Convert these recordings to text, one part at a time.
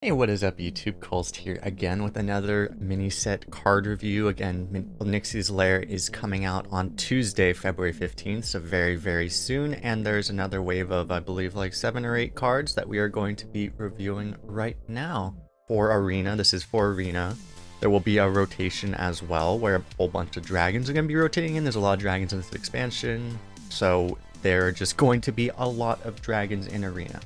Hey, what is up YouTube? Kolst here again with another mini set card review. Again, Onyxia's Lair is coming out on Tuesday, February 15th, so very soon. And there's another wave of, I believe, like 7 or 8 cards that we are going to be reviewing right now. For Arena, this is for Arena. There will be a rotation as well, where a whole bunch of dragons are going to be rotating in. There's a lot of dragons in this expansion, so there are just going to be a lot of dragons in Arena.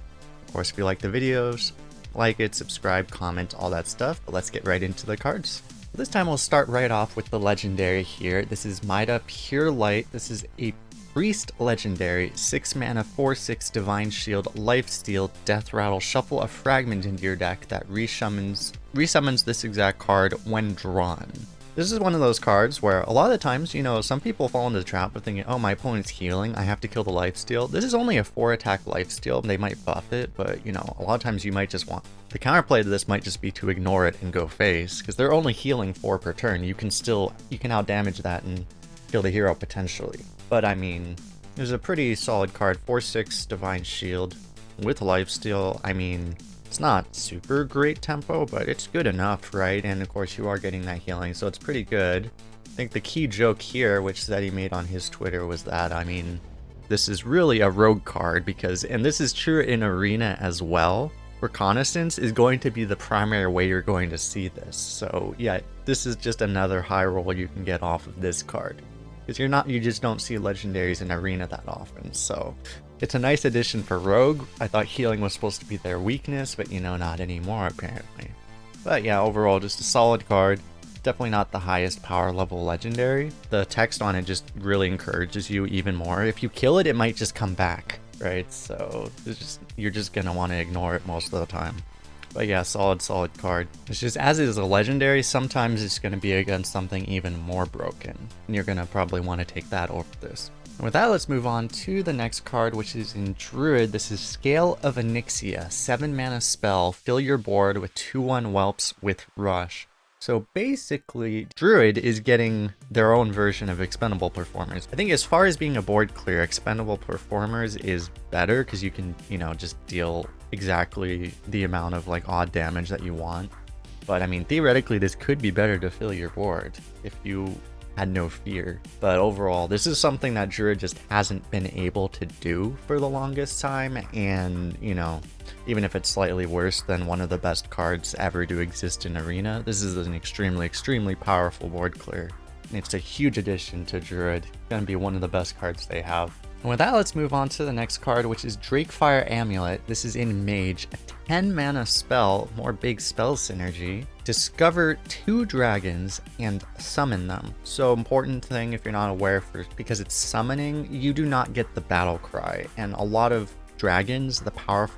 Of course, if you like the videos, like it, subscribe, comment, all that stuff, but let's get right into the cards. This time we'll start right off with the legendary here. This is Mida Pure Light. This is a Priest legendary, 6 mana, 4/6 Divine Shield, Lifesteal, Death Rattle, shuffle a fragment into your deck that resummons this exact card when drawn. This is one of those cards where a lot of the times, you know, some people fall into the trap of thinking, oh, my opponent's healing, I have to kill the lifesteal. This is only a 4-attack lifesteal, they might buff it, but, you know, a lot of times you might just want... The counterplay to this might just be to ignore it and go face, because they're only healing 4 per turn. You can out-damage that and kill the hero potentially. But, I mean, it was a pretty solid card, 4/6 Divine Shield with lifesteal. I mean... It's not super great tempo, but it's good enough, right? And of course you are getting that healing, so it's pretty good. I think the key joke here, which Zeddy made on his Twitter, was that, I mean, this is really a rogue card because, and this is true in Arena as well, Reconnaissance is going to be the primary way you're going to see this. So yeah, this is just another high roll you can get off of this card. Because you just don't see legendaries in Arena that often, so... It's a nice addition for Rogue. I thought healing was supposed to be their weakness, but you know, not anymore apparently. But yeah, overall just a solid card. Definitely not the highest power level legendary. The text on it just really encourages you even more. If you kill it, it might just come back, right? So you're just gonna want to ignore it most of the time. But yeah, solid card. It's just, as it is a legendary, sometimes it's going to be against something even more broken. And you're going to probably want to take that over this. And with that, let's move on to the next card, which is in Druid. This is Scale of Onyxia, 7 mana spell, fill your board with 2/1 whelps with Rush. So basically, Druid is getting their own version of Expendable Performers. I think as far as being a board clear, Expendable Performers is better because you can, you know, just deal exactly the amount of like odd damage that you want. But I mean, theoretically, this could be better to fill your board if you had no fear. But overall, this is something that Druid just hasn't been able to do for the longest time. And, you know, even if it's slightly worse than one of the best cards ever to exist in Arena, this is an extremely powerful board clear. And it's a huge addition to Druid. It's gonna be one of the best cards they have. And with that, let's move on to the next card, which is Drakefire Amulet. This is in Mage, a 10 mana spell, more big spell synergy. Discover 2 dragons and summon them. So important thing, if you're not aware, because it's summoning, you do not get the battle cry. And a lot of dragons, the power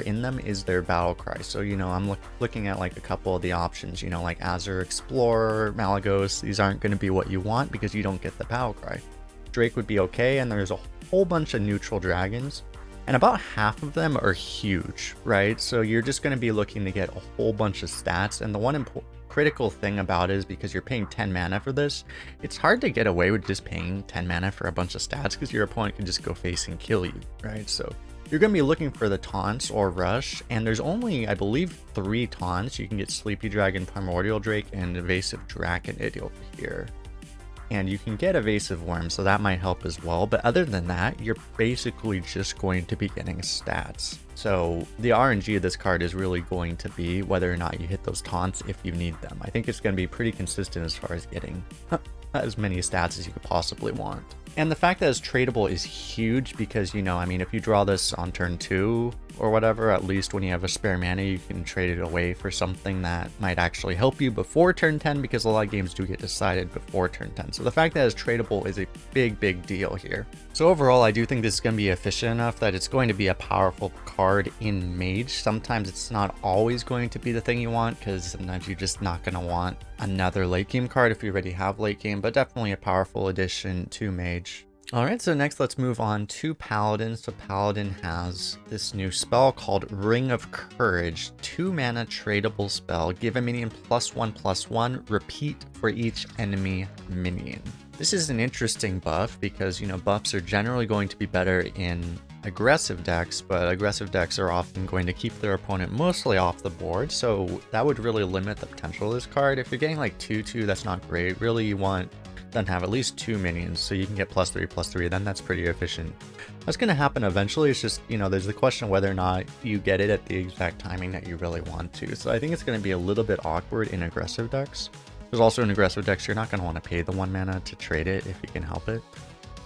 in them is their battle cry. So, you know, I'm looking at like a couple of the options, you know, like Azure Explorer, Malagos. These aren't going to be what you want because you don't get the battle cry. Drake would be okay, and there's a whole bunch of neutral dragons, and about half of them are huge, right? So you're just going to be looking to get a whole bunch of stats, and the one critical thing about it is because you're paying 10 mana for this, it's hard to get away with just paying 10 mana for a bunch of stats because your opponent can just go face and kill you, right? So you're going to be looking for the taunts or rush, and there's only, I believe, 3 taunts. You can get Sleepy Dragon, Primordial Drake, and Evasive Draconid over here. And you can get Evasive Worm, so that might help as well. But other than that, you're basically just going to be getting stats. So the RNG of this card is really going to be whether or not you hit those taunts if you need them. I think it's going to be pretty consistent as far as getting as many stats as you could possibly want. And the fact that it's tradable is huge because, you know, I mean, if you draw this on turn 2 or whatever, at least when you have a spare mana, you can trade it away for something that might actually help you before turn 10, because a lot of games do get decided before turn 10. So the fact that it's tradable is a big deal here. So overall, I do think this is going to be efficient enough that it's going to be a powerful card in Mage. Sometimes it's not always going to be the thing you want, because sometimes you're just not going to want another late game card if you already have late game, but definitely a powerful addition to Mage. Alright, so next let's move on to Paladin. So Paladin has this new spell called Ring of Courage, 2 mana tradable spell. Give a minion +1/+1, repeat for each enemy minion. This is an interesting buff because, you know, buffs are generally going to be better in aggressive decks, but aggressive decks are often going to keep their opponent mostly off the board, so that would really limit the potential of this card. If you're getting like 2/2, that's not great. Really, you want them to have at least 2 minions, so you can get +3/+3, then that's pretty efficient. That's going to happen eventually. It's just, you know, there's the question whether or not you get it at the exact timing that you really want to. So I think it's going to be a little bit awkward in aggressive decks. There's also in aggressive decks, you're not going to want to pay the 1 mana to trade it if you can help it.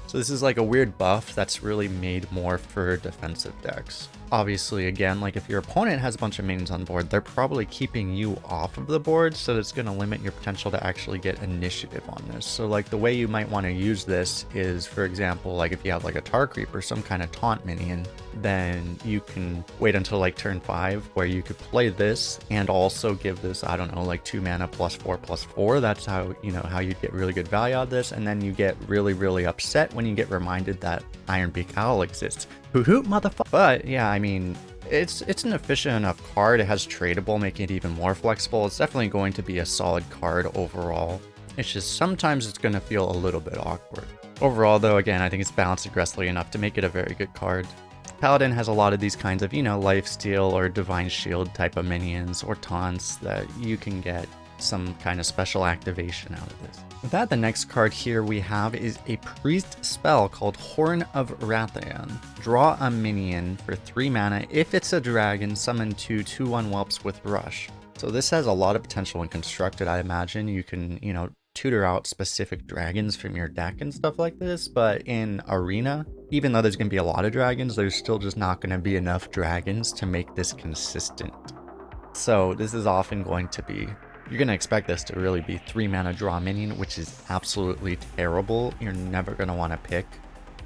So this is like a weird buff that's really made more for defensive decks. Obviously, again, like if your opponent has a bunch of minions on board, they're probably keeping you off of the board, so it's going to limit your potential to actually get initiative on this. So like the way you might want to use this is, for example, like if you have like a Tar Creep or some kind of taunt minion, then you can wait until like turn 5 where you could play this and also give this, I don't know, like 2 mana +4/+4. That's how, you know, how you'd get really good value out of this, and then you get really upset when you get reminded that Ironbeak Owl exists. Hoo-hoo, motherfucker. But yeah, I mean, it's an efficient enough card. It has tradable, making it even more flexible. It's definitely going to be a solid card overall. It's just sometimes it's going to feel a little bit awkward. Overall, though, again, I think it's balanced aggressively enough to make it a very good card. Paladin has a lot of these kinds of, you know, lifesteal or divine shield type of minions or taunts that you can get some kind of special activation out of this. With that, the next card here we have is a priest spell called Horn of Wrathion. Draw a minion for 3 mana. If it's a dragon, summon 2 2/1 whelps with rush. So this has a lot of potential when constructed. I imagine you can, you know, tutor out specific dragons from your deck and stuff like this, but in arena, even though there's going to be a lot of dragons, there's still just not going to be enough dragons to make this consistent. So this is often going to be, you're going to expect this to really be 3 mana draw minion, which is absolutely terrible. You're never going to want to pick.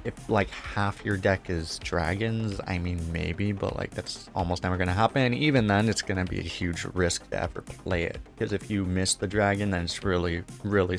If like half your deck is dragons, I mean maybe, but like that's almost never going to happen. Even then, it's going to be a huge risk to ever play it, because if you miss the dragon, then it's really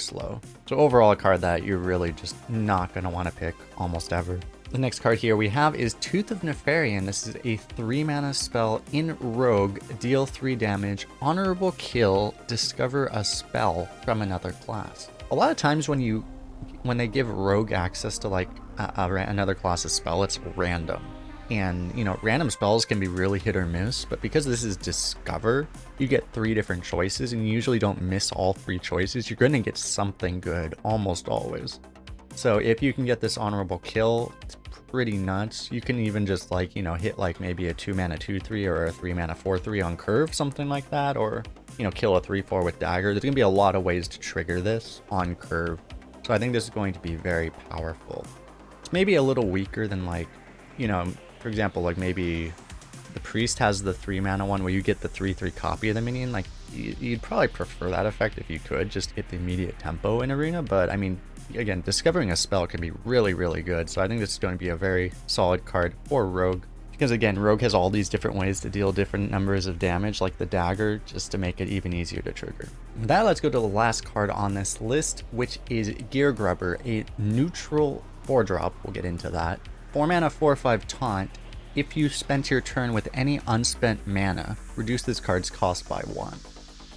slow. So overall, a card that you're really just not going to want to pick almost ever. The next card here we have is Tooth of Nefarian. This is a 3 mana spell in Rogue, deal 3 damage, honorable kill, discover a spell from another class. A lot of times when they give Rogue access to like another class's spell, it's random. And, you know, random spells can be really hit or miss, but because this is Discover, you get 3 different choices and you usually don't miss all 3 choices. You're going to get something good almost always. So if you can get this honorable kill, it's pretty nuts. You can even just like, you know, hit like maybe a 2 mana 2/3 or a 3 mana 4/3 on curve, something like that, or, you know, kill a 3/4 with dagger. There's going to be a lot of ways to trigger this on curve. So I think this is going to be very powerful. It's maybe a little weaker than like, you know, for example, like maybe the priest has the 3 mana one where you get the 3/3 copy of the minion. Like you'd probably prefer that effect if you could just hit the immediate tempo in arena. But I mean, again, discovering a spell can be really good. So I think this is going to be a very solid card for Rogue. Because again, Rogue has all these different ways to deal different numbers of damage, like the dagger, just to make it even easier to trigger. With that, let's go to the last card on this list, which is Gear Grubber, a neutral 4-drop. We'll get into that. 4 mana 4/5 taunt. If you spent your turn with any unspent mana, reduce this card's cost by 1.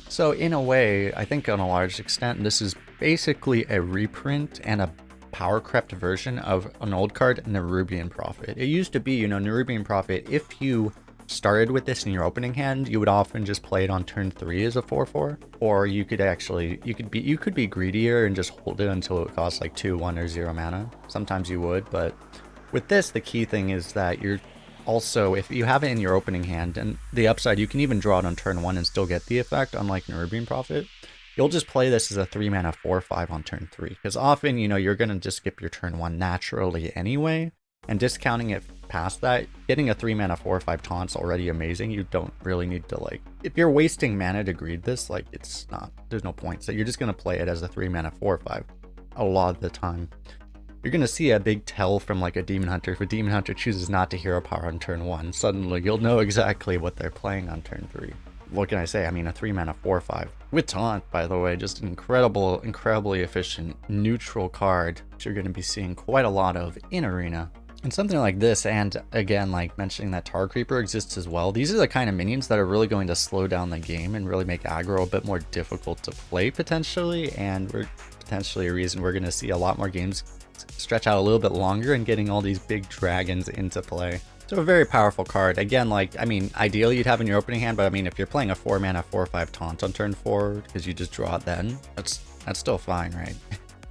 So in a way, I think on a large extent, this is basically a reprint and a power crept version of an old card, Nerubian Prophet. It used to be, you know, Nerubian Prophet, if you started with this in your opening hand, you would often just play it on turn 3 as a 4/4, or you could actually, you could be greedier and just hold it until it costs like 2, 1, or 0 mana. Sometimes you would, but with this, the key thing is that you're also, if you have it in your opening hand, and the upside, you can even draw it on turn 1 and still get the effect, unlike Nerubian Prophet. You'll just play this as a 3 mana 4/5 on turn 3, because often, you know, you're going to just skip your turn 1 naturally anyway, and discounting it past that, getting a 3 mana 4/5 taunt's already amazing. You don't really need to, like, if you're wasting mana to greed this, like, it's not, there's no point. So you're just going to play it as a 3 mana 4/5 a lot of the time. You're going to see a big tell from like a Demon Hunter. If a Demon Hunter chooses not to hero power on turn 1, suddenly you'll know exactly what they're playing on turn 3. What can I say? I mean, a 3 mana 4/5 with taunt, by the way, just an incredibly efficient neutral card, which you're going to be seeing quite a lot of in arena. And something like this, and again, like mentioning that Tar Creeper exists as well, these are the kind of minions that are really going to slow down the game and really make aggro a bit more difficult to play potentially, and we're potentially a reason we're going to see a lot more games stretch out a little bit longer and getting all these big dragons into play. So a very powerful card. Again, like, I mean, ideally you'd have in your opening hand, but I mean, if you're playing a 4-mana 4/5 taunt on turn 4 because you just draw it then, that's still fine, right?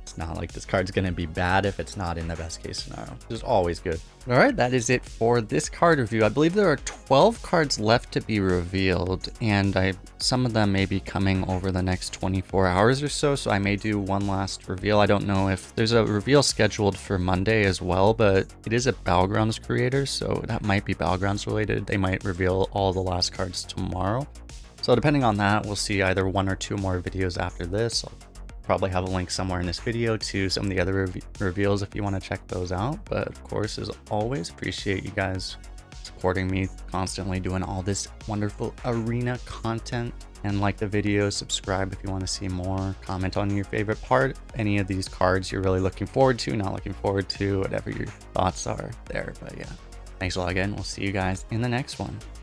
It's not like this card's gonna be bad if it's not in the best case scenario, which is always good. All right, that is it for this card review. I believe there are 12 cards left to be revealed, and some of them may be coming over the next 24 hours or so, so I may do one last reveal. I don't know if there's a reveal scheduled for Monday as well, but it is a Battlegrounds creator, so that might be Battlegrounds related. They might reveal all the last cards tomorrow. So depending on that, we'll see either 1 or 2 more videos after this. I'll probably have a link somewhere in this video to some of the other reveals if you want to check those out. But of course, as always, appreciate you guys supporting me constantly doing all this wonderful arena content. And like the video, subscribe if you want to see more, comment on your favorite part, any of these cards you're really looking forward to, not looking forward to, whatever your thoughts are there. But yeah, thanks a lot again. We'll see you guys in the next one.